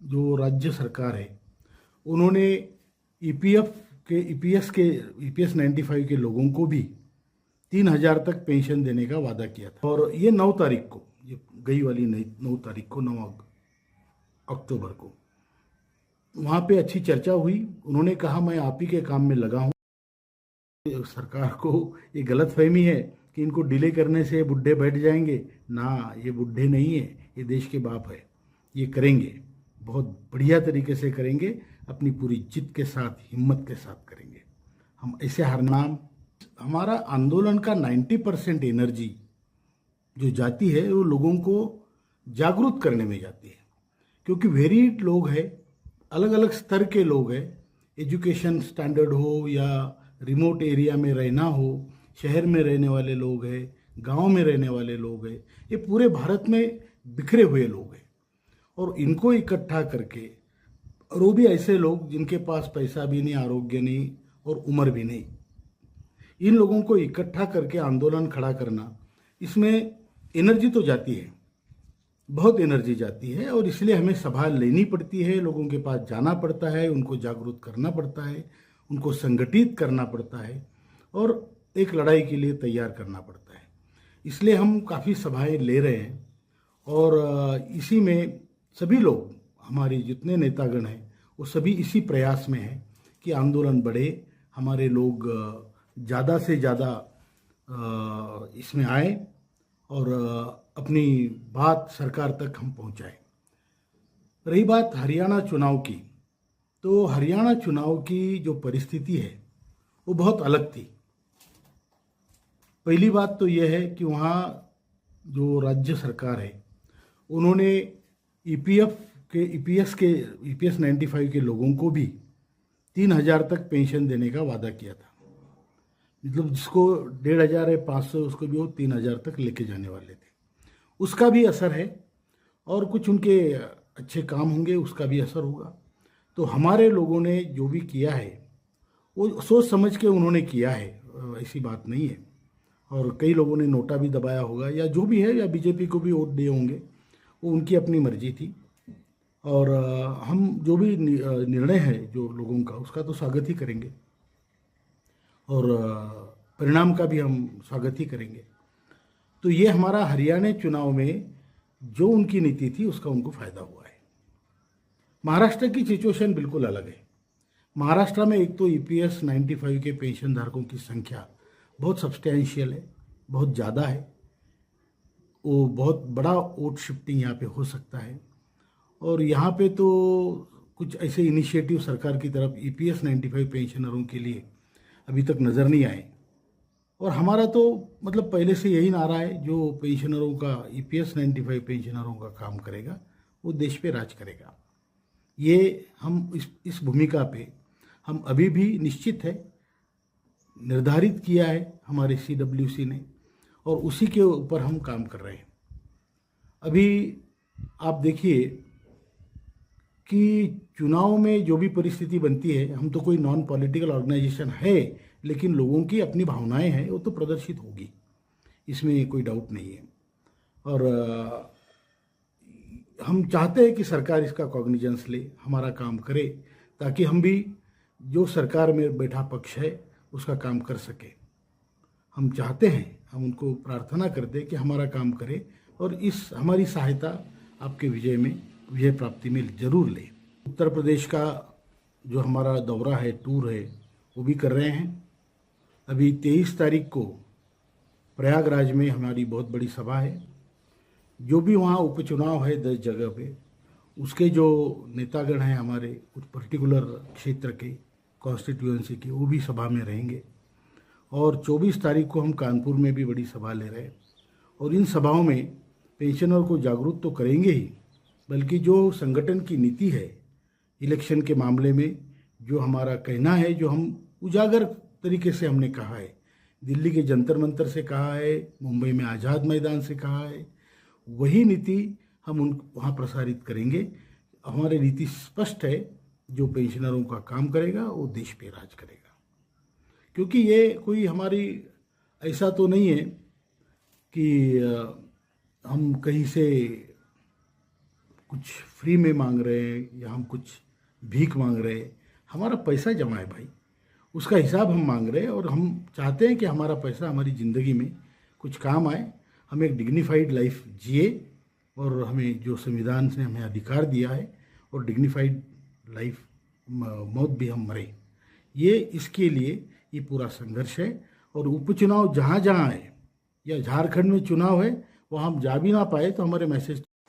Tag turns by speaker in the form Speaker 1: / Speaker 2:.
Speaker 1: जो राज्य सरकार है उन्होंने ईपीएस 95 के लोगों को भी 3,000 तक पेंशन देने का वादा किया था। और ये 9 तारीख को, ये गई वाली 9 तारीख को, 9 अक्टूबर को वहाँ पे अच्छी चर्चा हुई। उन्होंने कहा मैं आप ही के काम में लगा हूँ। सरकार को ये गलतफहमी है कि इनको डिले करने से बुढ़े बैठ जाएंगे ना, ये बुढ़े नहीं है, ये देश के बाप है। ये करेंगे, बहुत बढ़िया तरीके से करेंगे, अपनी पूरी जिद के साथ, हिम्मत के साथ करेंगे। हम ऐसे हरनाम, हमारा आंदोलन का 90% एनर्जी जो जाती है वो लोगों को जागरूक करने में जाती है, क्योंकि वेरिड लोग हैं, अलग अलग स्तर के लोग हैं, एजुकेशन स्टैंडर्ड हो या रिमोट एरिया में रहना हो, शहर में रहने वाले लोग हैं, गांव में रहने वाले लोग हैं, ये पूरे भारत में बिखरे हुए लोग हैं। और इनको इकट्ठा करके, और वो भी ऐसे लोग जिनके पास पैसा भी नहीं, आरोग्य नहीं और उम्र भी नहीं, इन लोगों को इकट्ठा करके आंदोलन खड़ा करना, इसमें एनर्जी तो जाती है, बहुत एनर्जी जाती है। और इसलिए हमें सभा लेनी पड़ती है, लोगों के पास जाना पड़ता है, उनको जागरूक करना पड़ता है, उनको संगठित करना पड़ता है और एक लड़ाई के लिए तैयार करना पड़ता है। इसलिए हम काफ़ी सभाएं ले रहे हैं और इसी में सभी लोग, हमारे जितने नेतागण हैं वो सभी इसी प्रयास में हैं कि आंदोलन बढ़े, हमारे लोग ज़्यादा से ज़्यादा इसमें आए और अपनी बात सरकार तक हम पहुंचाएं। रही बात हरियाणा चुनाव की, तो हरियाणा चुनाव की जो परिस्थिति है वो बहुत अलग थी। पहली बात तो यह है कि वहाँ जो राज्य सरकार है उन्होंने ईपीएस 95 के लोगों को भी 3,000 तक पेंशन देने का वादा किया था। मतलब जिसको 1,500 है, 500, उसको भी वो 3,000 तक लेके जाने वाले थे। उसका भी असर है और कुछ उनके अच्छे काम होंगे, उसका भी असर होगा। तो हमारे लोगों ने जो भी किया है वो सोच समझ के उन्होंने किया है, ऐसी बात नहीं है। और कई लोगों ने नोटा भी दबाया होगा या जो भी है, या बीजेपी को भी वोट दिए होंगे, वो उनकी अपनी मर्जी थी। और हम जो भी निर्णय है जो लोगों का, उसका तो स्वागत ही करेंगे और परिणाम का भी हम स्वागत ही करेंगे। तो ये हमारा हरियाणा चुनाव में जो उनकी नीति थी उसका उनको फायदा हुआ है। महाराष्ट्र की सिचुएशन बिल्कुल अलग है। महाराष्ट्र में एक तो ईपीएस 95 के पेंशन धारकों की संख्या बहुत सब्सटैंशियल है, बहुत ज़्यादा है। वो बहुत बड़ा वोट शिफ्टिंग यहाँ पे हो सकता है। और यहाँ पे तो कुछ ऐसे इनिशिएटिव सरकार की तरफ ईपीएस 95 पेंशनरों के लिए अभी तक नज़र नहीं आए। और हमारा तो मतलब पहले से यही नारा है, जो पेंशनरों का, ईपीएस 95 पेंशनरों का काम करेगा वो देश पे राज करेगा। ये हम इस भूमिका पे हम अभी भी निश्चित है, निर्धारित किया है हमारे सीडब्ल्यूसी ने, और उसी के ऊपर हम काम कर रहे हैं। अभी आप देखिए कि चुनाव में जो भी परिस्थिति बनती है, हम तो कोई नॉन पॉलिटिकल ऑर्गेनाइजेशन है, लेकिन लोगों की अपनी भावनाएं हैं, वो तो प्रदर्शित होगी, इसमें कोई डाउट नहीं है। और हम चाहते हैं कि सरकार इसका कॉग्निजेंस ले, हमारा काम करे, ताकि हम भी जो सरकार में बैठा पक्ष है उसका काम कर सके। हम चाहते हैं, हम उनको प्रार्थना करते हैं कि हमारा काम करे और इस हमारी सहायता आपके विजय प्राप्ति में जरूर ले। उत्तर प्रदेश का जो हमारा दौरा है, टूर है, वो भी कर रहे हैं। अभी 23 तारीख को प्रयागराज में हमारी बहुत बड़ी सभा है। जो भी वहाँ उपचुनाव है 10 जगह पे, उसके जो नेतागण हैं हमारे कुछ पर्टिकुलर क्षेत्र के, कॉन्स्टिट्यूएंसी के, वो भी सभा में रहेंगे। और 24 तारीख को हम कानपुर में भी बड़ी सभा ले रहे हैं। और इन सभाओं में पेंशनर को जागरूक तो करेंगे ही, बल्कि जो संगठन की नीति है इलेक्शन के मामले में, जो हमारा कहना है, जो हम उजागर तरीके से हमने कहा है, दिल्ली के जंतर मंतर से कहा है, मुंबई में आज़ाद मैदान से कहा है, वही नीति हम वहाँ प्रसारित करेंगे। हमारी नीति स्पष्ट है, जो पेंशनरों का काम करेगा वो देश पे राज करेगा। क्योंकि ये कोई हमारी ऐसा तो नहीं है कि हम कहीं से कुछ फ्री में मांग रहे हैं या हम कुछ भीख मांग रहे हैं। हमारा पैसा जमा है भाई, उसका हिसाब हम मांग रहे हैं और हम चाहते हैं कि हमारा पैसा हमारी ज़िंदगी में कुछ काम आए, हम एक डिग्निफाइड लाइफ जिए और हमें जो संविधान ने हमें अधिकार दिया है और डिग्निफाइड लाइफ मौत भी हम मरें। ये इसके लिए ये पूरा संघर्ष है। और उपचुनाव जहाँ जहाँ है या झारखंड में चुनाव है वहाँ हम जा भी ना पाए तो हमारे मैसेज